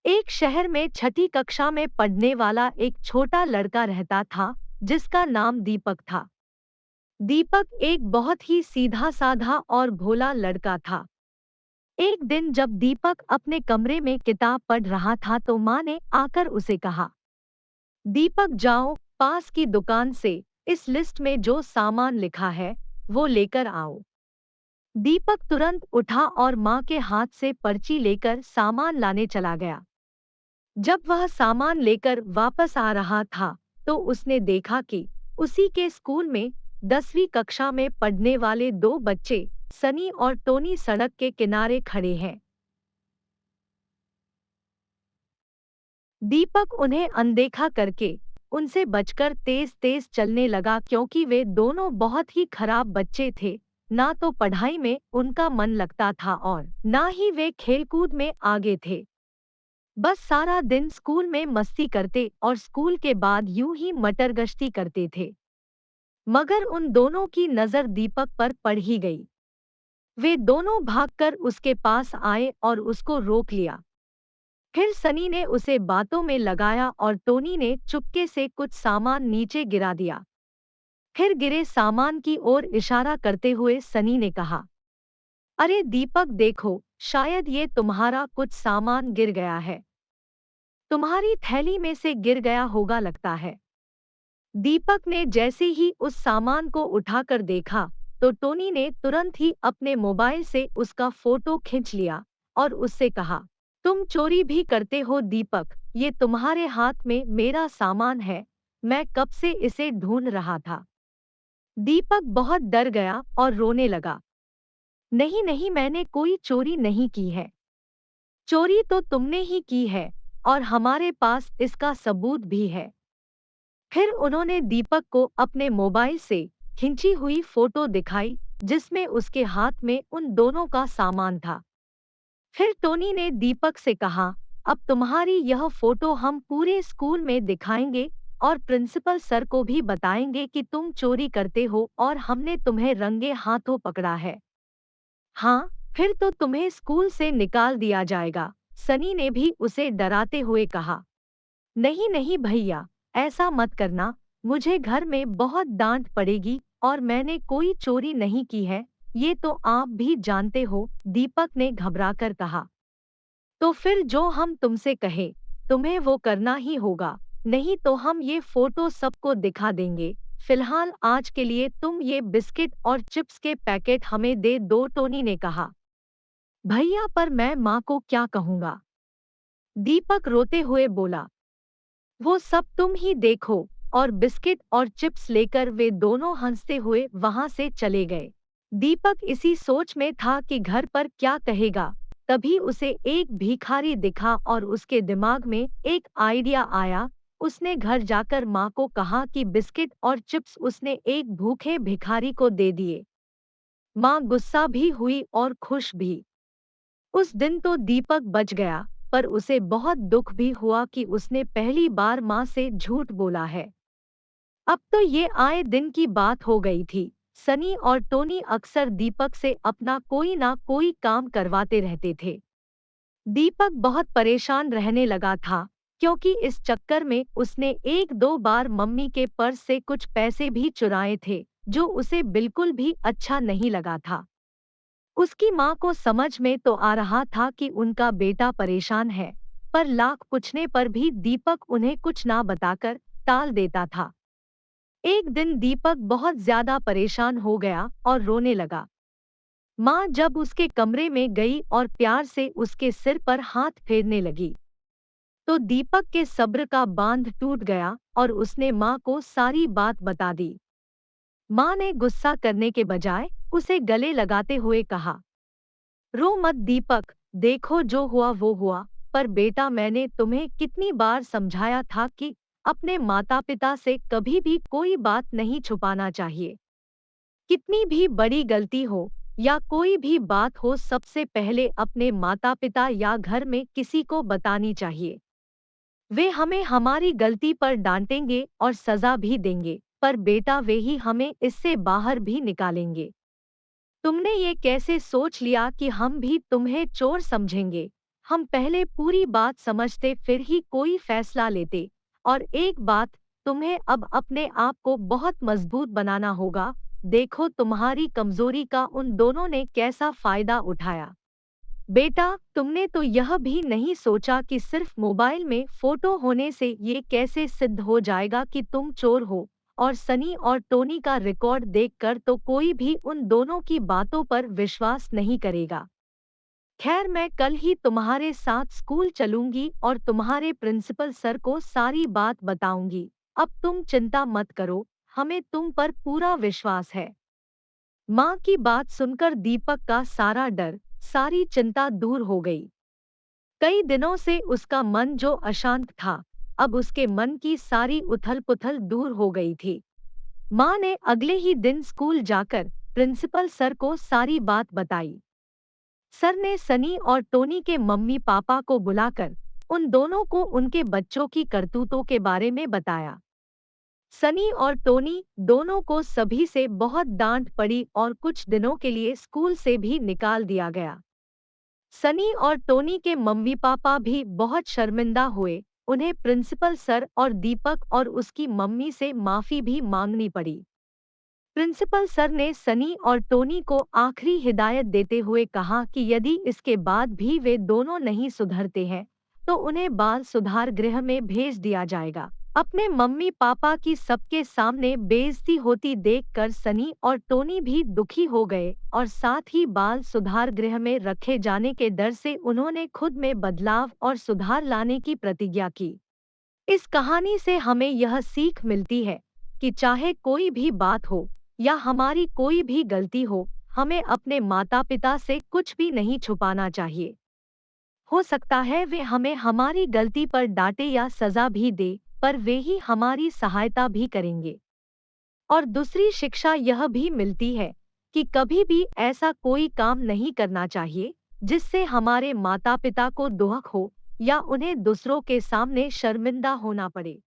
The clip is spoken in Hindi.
एक शहर में छठी कक्षा में पढ़ने वाला एक छोटा लड़का रहता था जिसका नाम दीपक था। दीपक एक बहुत ही सीधा साधा और भोला लड़का था। एक दिन जब दीपक अपने कमरे में किताब पढ़ रहा था तो माँ ने आकर उसे कहा, दीपक जाओ पास की दुकान से इस लिस्ट में जो सामान लिखा है वो लेकर आओ। दीपक तुरंत उठा और माँ के हाथ से पर्ची लेकर सामान लाने चला गया। जब वह सामान लेकर वापस आ रहा था, तो उसने देखा कि उसी के स्कूल में 10वीं कक्षा में पढ़ने वाले दो बच्चे, सनी और टोनी सड़क के किनारे खड़े हैं। दीपक उन्हें अनदेखा करके उनसे बचकर तेज-तेज चलने लगा क्योंकि वे दोनों बहुत ही खराब बच्चे थे। ना तो पढ़ाई में उनका मन लगता था और ना ही वे खेलकूद में आगे थे। बस सारा दिन स्कूल में मस्ती करते और स्कूल के बाद यूं ही मटर गश्ती करते थे। मगर उन दोनों की नजर दीपक पर पड़ ही गई। वे दोनों भागकर उसके पास आए और उसको रोक लिया। फिर सनी ने उसे बातों में लगाया और टोनी ने चुपके से कुछ सामान नीचे गिरा दिया। फिर गिरे सामान की ओर इशारा करते हुए सनी ने कहा, अरे दीपक देखो, शायद ये तुम्हारा कुछ सामान गिर गया है। तुम्हारी थैली में से गिर गया होगा लगता है। दीपक ने जैसे ही उस सामान को उठाकर देखा, तो टोनी ने तुरंत ही अपने मोबाइल से उसका फोटो खींच लिया और उससे कहा, तुम चोरी भी करते हो दीपक, ये तुम्हारे हाथ में मेरा सामान है, मैं कब से इसे ढूंढ रहा था। दीपक बहुत डर गया और रोने लगा। नहीं नहीं, मैंने कोई चोरी नहीं की है। चोरी तो तुमने ही की है और हमारे पास इसका सबूत भी है। फिर उन्होंने दीपक को अपने मोबाइल से खिंची हुई फोटो दिखाई जिसमें उसके हाथ में उन दोनों का सामान था। फिर टोनी ने दीपक से कहा, अब तुम्हारी यह फोटो हम पूरे स्कूल में दिखाएंगे और प्रिंसिपल सर को भी बताएंगे कि तुम चोरी करते हो और हमने तुम्हें रंगे हाथों पकड़ा है। हाँ, फिर तो तुम्हें स्कूल से निकाल दिया जाएगा, सनी ने भी उसे डराते हुए कहा। नहीं नहीं भैया, ऐसा मत करना, मुझे घर में बहुत डांट पड़ेगी और मैंने कोई चोरी नहीं की है, ये तो आप भी जानते हो, दीपक ने घबराकर कहा। तो फिर जो हम तुमसे कहे, तुम्हें वो करना ही होगा, नहीं तो हम ये फोटो सबको दिखा देंगे। फिलहाल आज के लिए तुम ये बिस्किट और चिप्स के पैकेट हमें दे दो, टोनी ने कहा। भैया पर मैं माँ को क्या कहूँगा? दीपक रोते हुए बोला। वो सब तुम ही देखो, और बिस्किट और चिप्स लेकर वे दोनों हंसते हुए वहां से चले गए। दीपक इसी सोच में था कि घर पर क्या कहेगा, तभी उसे एक भिखारी दिखा और उसके दिमाग में एक आइडिया आया। उसने घर जाकर माँ को कहा कि बिस्किट और चिप्स उसने एक भूखे भिखारी को दे दिए। माँ गुस्सा भी हुई और खुश भी। उस दिन तो दीपक बच गया, पर उसे बहुत दुख भी हुआ कि उसने पहली बार माँ से झूठ बोला है। अब तो ये आए दिन की बात हो गई थी। सनी और टोनी अक्सर दीपक से अपना कोई ना कोई काम करवाते रहते थे। दीपक बहुत परेशान रहने लगा था, क्योंकि इस चक्कर में उसने एक दो बार मम्मी के पर्स से कुछ पैसे भी चुराए थे, जो उसे बिल्कुल भी अच्छा नहीं लगा था। उसकी माँ को समझ में तो आ रहा था कि उनका बेटा परेशान है, पर लाख पूछने पर भी दीपक उन्हें कुछ ना बताकर टाल देता था। एक दिन दीपक बहुत ज्यादा परेशान हो गया और रोने लगा। माँ जब उसके कमरे में गई और प्यार से उसके सिर पर हाथ फेरने लगी, तो दीपक के सब्र का बांध टूट गया और उसने माँ को सारी बात बता दी। माँ ने गुस्सा करने के बजाय उसे गले लगाते हुए कहा, रो मत दीपक, देखो जो हुआ वो हुआ, पर बेटा मैंने तुम्हें कितनी बार समझाया था कि अपने माता पिता से कभी भी कोई बात नहीं छुपाना चाहिए। कितनी भी बड़ी गलती हो या कोई भी बात हो, सबसे पहले अपने माता पिता या घर में किसी को बतानी चाहिए। वे हमें हमारी गलती पर डांटेंगे और सजा भी देंगे, पर बेटा वे ही हमें इससे बाहर भी निकालेंगे। तुमने ये कैसे सोच लिया कि हम भी तुम्हें चोर समझेंगे? हम पहले पूरी बात समझते फिर ही कोई फैसला लेते। और एक बात, तुम्हें अब अपने आप को बहुत मजबूत बनाना होगा। देखो तुम्हारी कमजोरी का उन दोनों ने कैसा फायदा उठाया। बेटा, तुमने तो यह भी नहीं सोचा कि सिर्फ मोबाइल में फोटो होने से ये कैसे सिद्ध हो जाएगा कि तुम चोर हो। और सनी और टोनी का रिकॉर्ड देखकर तो कोई भी उन दोनों की बातों पर विश्वास नहीं करेगा। खैर, मैं कल ही तुम्हारे साथ स्कूल चलूंगी और तुम्हारे प्रिंसिपल सर को सारी बात बताऊंगी। अब तुम चिंता मत करो, हमें तुम पर पूरा विश्वास है। माँ की बात सुनकर दीपक का सारा डर, सारी चिंता दूर हो गई। कई दिनों से उसका मन जो अशांत था, अब उसके मन की सारी उथल-पुथल दूर हो गई थी। माँ ने अगले ही दिन स्कूल जाकर प्रिंसिपल सर को सारी बात बताई। सर ने सनी और टोनी के मम्मी पापा को बुलाकर उन दोनों को उनके बच्चों की करतूतों के बारे में बताया। सनी और टोनी दोनों को सभी से बहुत डांट पड़ी और कुछ दिनों के लिए स्कूल से भी निकाल दिया गया। सनी और टोनी के मम्मी पापा भी बहुत शर्मिंदा हुए। उन्हें प्रिंसिपल सर और दीपक और उसकी मम्मी से माफी भी मांगनी पड़ी। प्रिंसिपल सर ने सनी और टोनी को आखिरी हिदायत देते हुए कहा कि यदि इसके बाद भी वे दोनों नहीं सुधरते हैं, तो उन्हें बाल सुधार गृह में भेज दिया जाएगा। अपने मम्मी पापा की सबके सामने बेइज्जती होती देखकर सनी और टोनी भी दुखी हो गए और साथ ही बाल सुधार गृह में रखे जाने के डर से उन्होंने खुद में बदलाव और सुधार लाने की प्रतिज्ञा की। इस कहानी से हमें यह सीख मिलती है कि चाहे कोई भी बात हो या हमारी कोई भी गलती हो, हमें अपने माता पिता से कुछ भी नहीं छुपाना चाहिए। हो सकता है वे हमें हमारी गलती पर डांटे या सजा भी दे, पर वे ही हमारी सहायता भी करेंगे। और दूसरी शिक्षा यह भी मिलती है कि कभी भी ऐसा कोई काम नहीं करना चाहिए जिससे हमारे माता पिता को दुख हो या उन्हें दूसरों के सामने शर्मिंदा होना पड़े।